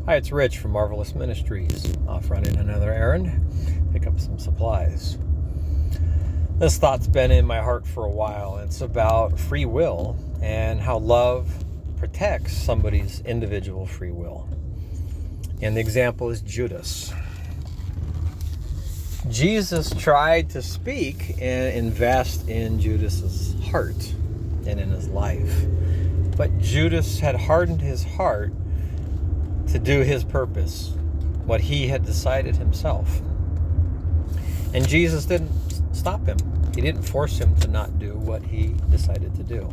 Hi, it's Rich from Marvelous Ministries. Off running another errand, pick up some supplies. This thought's been in my heart for a while. It's about free will and how love protects somebody's individual free will. And the example is Judas. Jesus tried to speak and invest in Judas's heart and in his life. But Judas had hardened his heart to do his purpose, what he had decided himself. And Jesus didn't stop him. He didn't force him to not do what he decided to do.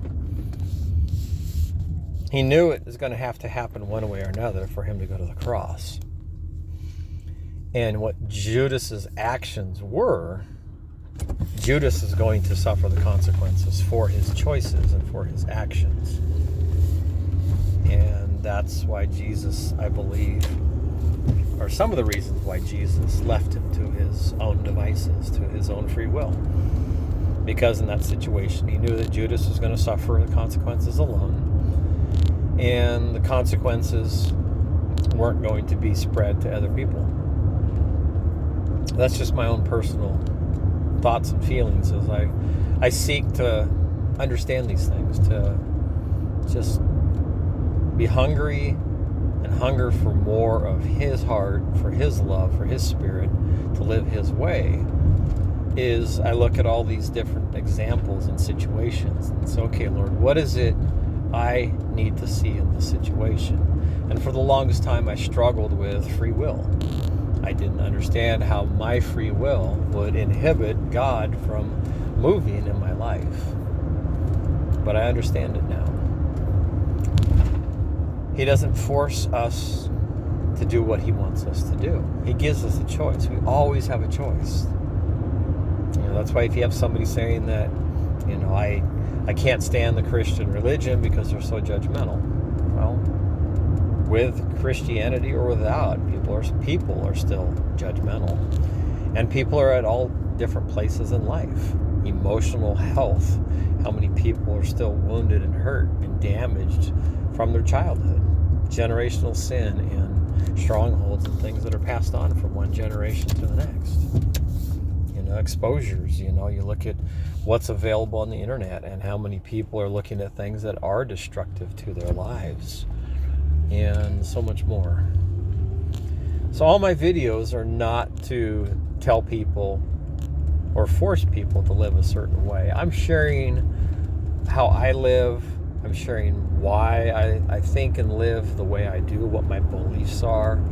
He knew it was going to have to happen one way or another for him to go to the cross. And what Judas's actions were, Judas is going to suffer the consequences for his choices and for his actions. And that's why Jesus, I believe, or some of the reasons why Jesus left him to his own devices, to his own free will. Because in that situation, he knew that Judas was going to suffer the consequences alone. And the consequences weren't going to be spread to other people. That's just my own personal thoughts and feelings as I seek to understand these things, to just be hungry and hunger for more of his heart, for his love, for his spirit, to live his way. Is I look at all these different examples and situations and say, okay, Lord, what is it I need to see in this situation? And for the longest time, I struggled with free will. I didn't understand how my free will would inhibit God from moving in my life. But I understand it now. He doesn't force us to do what he wants us to do. He gives us a choice. We always have a choice. That's why if you have somebody saying that, I can't stand the Christian religion because they're so judgmental. Well, with Christianity or without, people are still judgmental. And people are at all different places in life. Emotional health. How many people are still wounded and hurt and damaged from their childhood? Generational sin and strongholds and things that are passed on from one generation to the next. Exposures, you look at what's available on the internet and how many people are looking at things that are destructive to their lives and so much more. So all my videos are not to tell people or force people to live a certain way. I'm sharing how I live. I'm sharing why I think and live the way I do, what my beliefs are.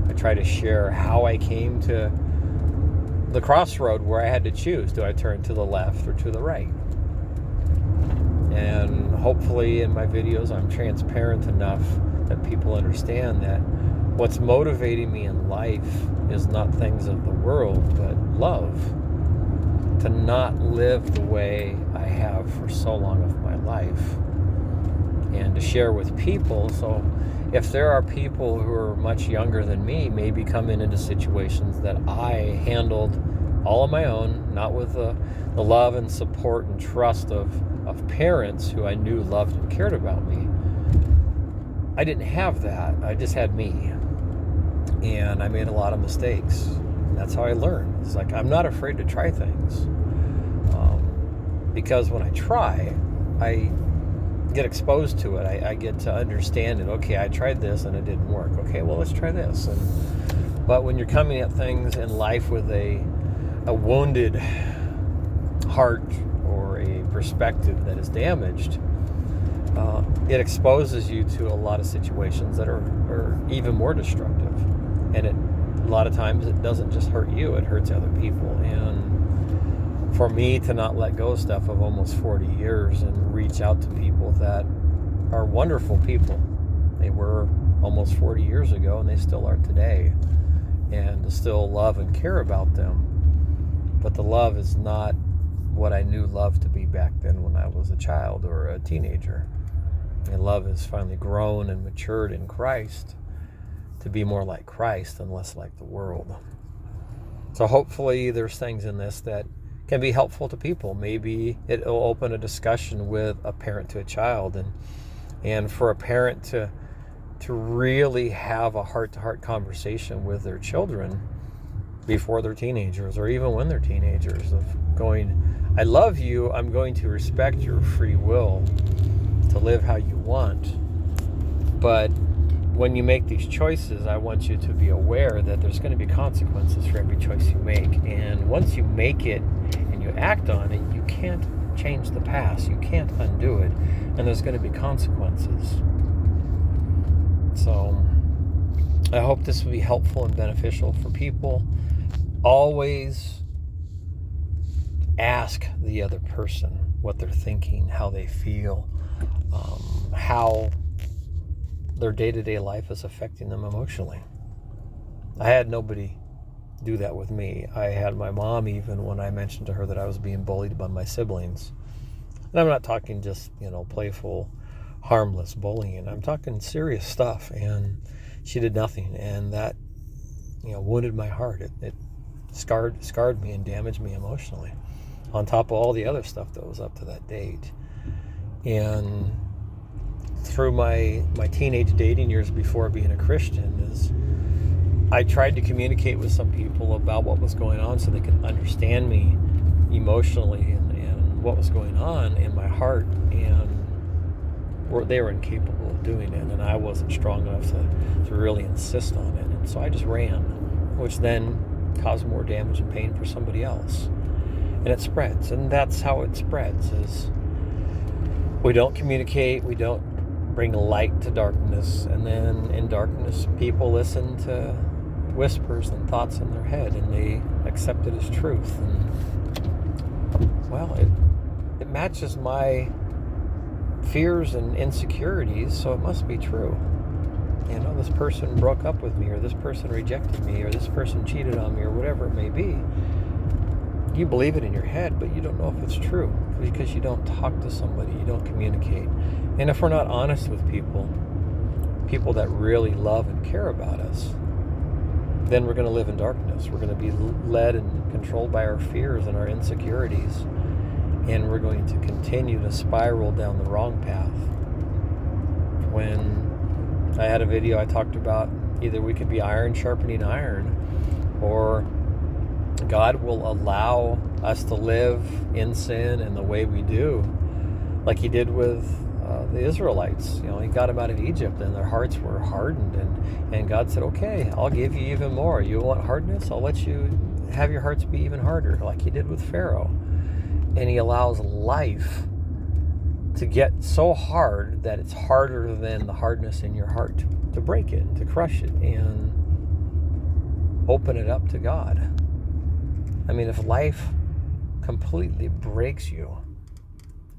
I try to share how I came to the crossroad where I had to choose. Do I turn to the left or to the right? And hopefully in my videos I'm transparent enough that people understand that what's motivating me in life is not things of the world, but love. To not live the way I have for so long of my life. And to share with people. So if there are people who are much younger than me, maybe coming into situations that I handled all on my own, not with the love and support and trust of parents who I knew loved and cared about me. I didn't have that. I just had me. And I made a lot of mistakes. And that's how I learned. It's like, I'm not afraid to try things. Because when I try, I get exposed to it. I get to understand it. Okay, I tried this and it didn't work. Okay, well, let's try this. But when you're coming at things in life with a wounded heart or a perspective that is damaged, it exposes you to a lot of situations that are even more destructive. And a lot of times it doesn't just hurt you, it hurts other people. And for me to not let go of stuff of almost 40 years and reach out to people that are wonderful people. They were almost 40 years ago and they still are today. And to still love and care about them. But the love is not what I knew love to be back then when I was a child or a teenager. And love has finally grown and matured in Christ to be more like Christ and less like the world. So hopefully there's things in this that can be helpful to people. Maybe it'll open a discussion with a parent to a child, and for a parent to to really have a heart-to-heart conversation with their children before they're teenagers, or even when they're teenagers, of going, I love you, I'm going to respect your free will to live how you want, but when you make these choices, I want you to be aware that there's going to be consequences for every choice you make. And once you make it and you act on it, you can't change the past. You can't undo it. And there's going to be consequences. So I hope this will be helpful and beneficial for people. Always ask the other person what they're thinking, how they feel, how their day-to-day life is affecting them emotionally. I had nobody do that with me. I had my mom, even when I mentioned to her that I was being bullied by my siblings. And I'm not talking just, playful, harmless bullying. I'm talking serious stuff. And she did nothing. And that, wounded my heart. It scarred me and damaged me emotionally, on top of all the other stuff that was up to that date. And through my teenage dating years before being a Christian, is I tried to communicate with some people about what was going on so they could understand me emotionally and what was going on in my heart, and they were incapable of doing it, and I wasn't strong enough to really insist on it. And so I just ran, which then caused more damage and pain for somebody else. And it spreads, and that's how it spreads, is we don't communicate, we don't bring light to darkness, and then in darkness people listen to whispers and thoughts in their head, and they accept it as truth. And it matches my fears and insecurities, so it must be true. This person broke up with me, or this person rejected me, or this person cheated on me, or whatever it may be. You believe it in your head, but you don't know if it's true, because you don't talk to somebody, you don't communicate. And if we're not honest with people that really love and care about us, then we're going to live in darkness. We're going to be led and controlled by our fears and our insecurities, and we're going to continue to spiral down the wrong path. When I had a video, I talked about either we could be iron sharpening iron, or God will allow us to live in sin and the way we do, like he did with the Israelites. He got them out of Egypt, and their hearts were hardened, and God said, okay, I'll give you even more. You want hardness? I'll let you have your hearts be even harder, like he did with Pharaoh. And he allows life to get so hard that it's harder than the hardness in your heart to break it, to crush it, and open it up to God. I mean, if life completely breaks you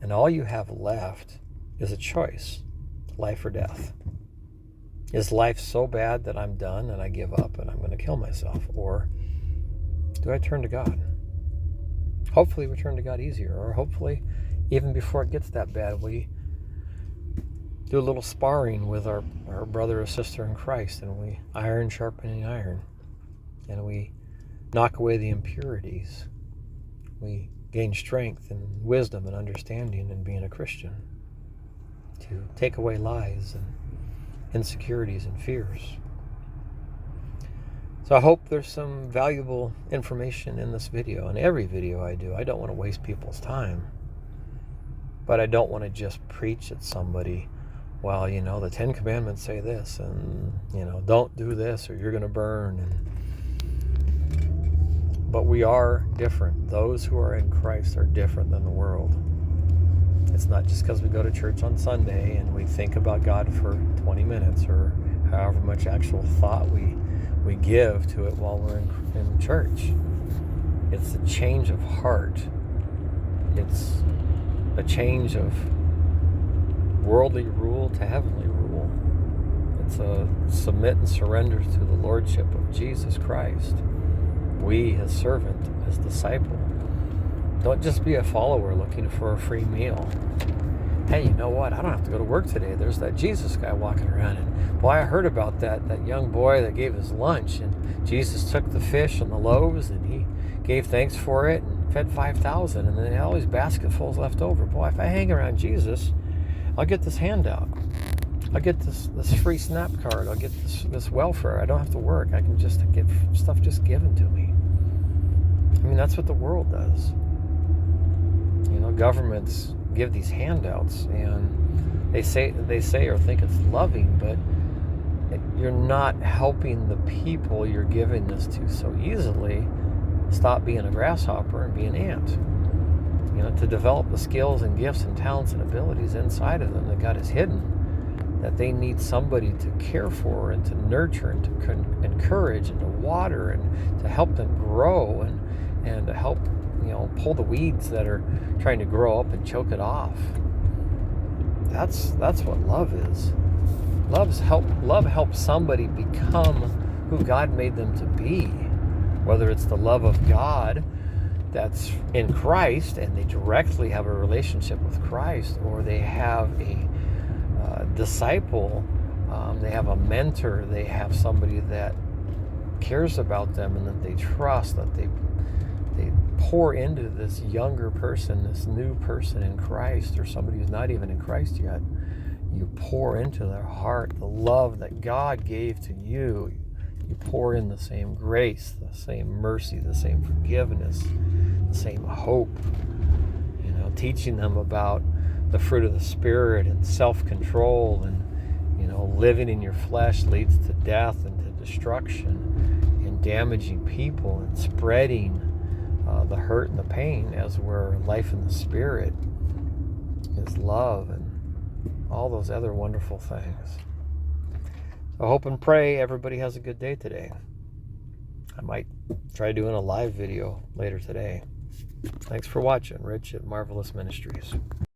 and all you have left is a choice, life or death. Is life so bad that I'm done and I give up and I'm going to kill myself? Or do I turn to God? Hopefully we turn to God easier, or hopefully even before it gets that bad, we do a little sparring with our brother or sister in Christ, and we iron sharpening iron, and we knock away the impurities. We gain strength and wisdom and understanding in being a Christian, to take away lies and insecurities and fears. So I hope there's some valuable information in this video, and every video I do. I don't want to waste people's time, but I don't want to just preach at somebody, well, the 10 Commandments say this, and, don't do this or you're going to burn. But we are different. Those who are in Christ are different than the world. It's not just because we go to church on Sunday and we think about God for 20 minutes or however much actual thought we give to it while we're in church. It's a change of heart. It's a change of worldly rule to heavenly rule. It's a submit and surrender to the Lordship of Jesus Christ. We, as servant, as disciple, don't just be a follower looking for a free meal. Hey, you know what? I don't have to go to work today. There's that Jesus guy walking around. And boy, I heard about that young boy that gave his lunch. And Jesus took the fish and the loaves and he gave thanks for it and fed 5,000. And then all these basketfuls left over. Boy, if I hang around Jesus, I'll get this handout. I'll get this free SNAP card. I'll get this welfare. I don't have to work. I can just get stuff just given to me. I mean, that's what the world does. You know, governments give these handouts, and they say or think it's loving, but you're not helping the people you're giving this to so easily stop being a grasshopper and be an ant. You know, to develop the skills and gifts and talents and abilities inside of them that God has hidden, that they need somebody to care for and to nurture and to encourage and to water and to help them grow and to help, you know, pull the weeds that are trying to grow up and choke it off. That's what love is. Love helps somebody become who God made them to be. Whether it's the love of God that's in Christ and they directly have a relationship with Christ, or they have a disciple, they have a mentor, they have somebody that cares about them and that they trust, that they pour into this younger person, this new person in Christ, or somebody who's not even in Christ yet. You pour into their heart the love that God gave to you. You pour in the same grace, the same mercy, the same forgiveness, the same hope. You know, teaching them about the fruit of the Spirit and self-control, and, you know, living in your flesh leads to death and to destruction and damaging people and spreading the hurt and the pain, as where life in the Spirit is love and all those other wonderful things. So I hope and pray everybody has a good day today. I might try doing a live video later today. Thanks for watching. Rich at Marvelous Ministries.